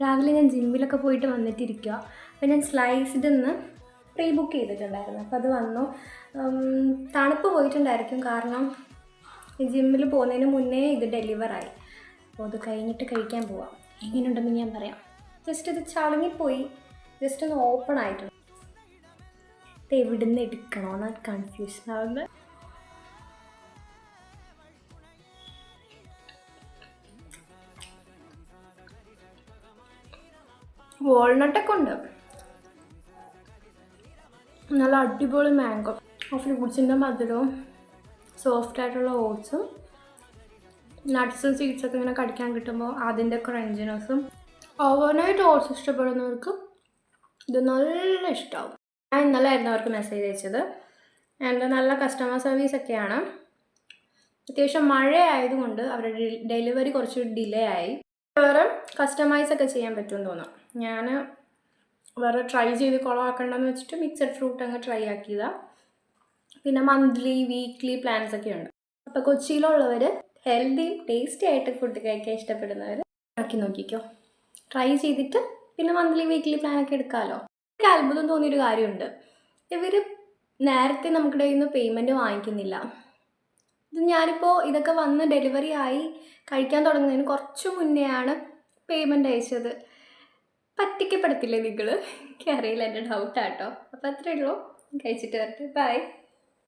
രാവിലെ ഞാൻ ജിമ്മിലൊക്കെ പോയിട്ട് വന്നിട്ടിരിക്കുക. അപ്പോൾ ഞാൻ സ്ലൈസ്ഡ് ഒന്ന് പ്രീ ബുക്ക് ചെയ്തിട്ടുണ്ടായിരുന്നു. അപ്പോൾ അത് വന്നു. തണുപ്പ് പോയിട്ടുണ്ടായിരിക്കും, കാരണം ജിമ്മിൽ പോകുന്നതിന് മുന്നേ ഇത് ഡെലിവറായി. അപ്പോൾ അത് കഴിഞ്ഞിട്ട് കഴിക്കാൻ പോവാം. എങ്ങനെയുണ്ടെന്ന് ഞാൻ പറയാം. ജസ്റ്റ് ഇത് ചളങ്ങിപ്പോയി, ജസ്റ്റ് ഒന്ന് ഓപ്പൺ ആയിട്ടുണ്ട്. ഇത് എവിടെ നിന്ന് എടുക്കണമെന്ന് കൺഫ്യൂഷൻ ആവുന്നത്. വാൾനട്ടൊക്കെ ഉണ്ട്, നല്ല അടിപൊളി മാംഗോ. ആ ഫ്രൂട്ട്സിൻ്റെ മധുരവും സോഫ്റ്റായിട്ടുള്ള ഓട്സും നട്ട്സും സീഡ്സൊക്കെ ഇങ്ങനെ കടിക്കാൻ കിട്ടുമ്പോൾ അതിൻ്റെ ക്രഞ്ചിനെസ്സും. ഓവർനൈറ്റ് ഓട്സ് ഇഷ്ടപ്പെടുന്നവർക്ക് ഇത് നല്ല ഇഷ്ടമാവും. ഞാൻ ഇന്നലെ ആയിരുന്നു അവർക്ക് മെസ്സേജ് അയച്ചത്. എൻ്റെ നല്ല കസ്റ്റമർ സർവീസൊക്കെയാണ്. അത്യാവശ്യം മഴ ആയതുകൊണ്ട് അവരുടെ ഡെലിവറി കുറച്ച് ഡിലേ ആയി. വേറെ കസ്റ്റമൈസൊക്കെ ചെയ്യാൻ പറ്റുമെന്ന് തോന്നാം. ഞാൻ വേറെ ട്രൈ ചെയ്ത് കുളമാക്കണ്ടെന്ന് വെച്ചിട്ട് മിക്സഡ് ഫ്രൂട്ട് അങ്ങ് ട്രൈ ആക്കിയതാണ്. പിന്നെ മന്ത്ലി വീക്ക്ലി പ്ലാൻസൊക്കെ ഉണ്ട്. അപ്പോൾ കൊച്ചിയിലുള്ളവർ ഹെൽത്തി ടേസ്റ്റി ആയിട്ട് ഫുഡ് കഴിക്കാൻ ഇഷ്ടപ്പെടുന്നവർ ആക്കി നോക്കിക്കോ. ട്രൈ ചെയ്തിട്ട് പിന്നെ മന്ത്ലി വീക്ക്ലി പ്ലാനൊക്കെ എടുക്കാമല്ലോ. എനിക്ക് അത്ഭുതം തോന്നിയൊരു കാര്യമുണ്ട്, ഇവർ നേരത്തെ നമ്മുടെ കയ്യിൽ നിന്ന് പേയ്മെൻറ്റ് വാങ്ങിക്കുന്നില്ല. ഇത് ഞാനിപ്പോൾ ഇതൊക്കെ വന്ന് ഡെലിവറി ആയി കഴിക്കാൻ തുടങ്ങുന്നതിന് കുറച്ച് മുന്നെയാണ് പേയ്മെൻറ്റ് അയച്ചത്. പറ്റിക്കപ്പെടത്തില്ലേ നിങ്ങൾ? എനിക്കറിയില്ല, എൻ്റെ ഡൗട്ടാട്ടോ. അപ്പോൾ അത്രയേ ഉള്ളൂ. കഴിച്ചിട്ട് വരട്ടെ. ബൈ.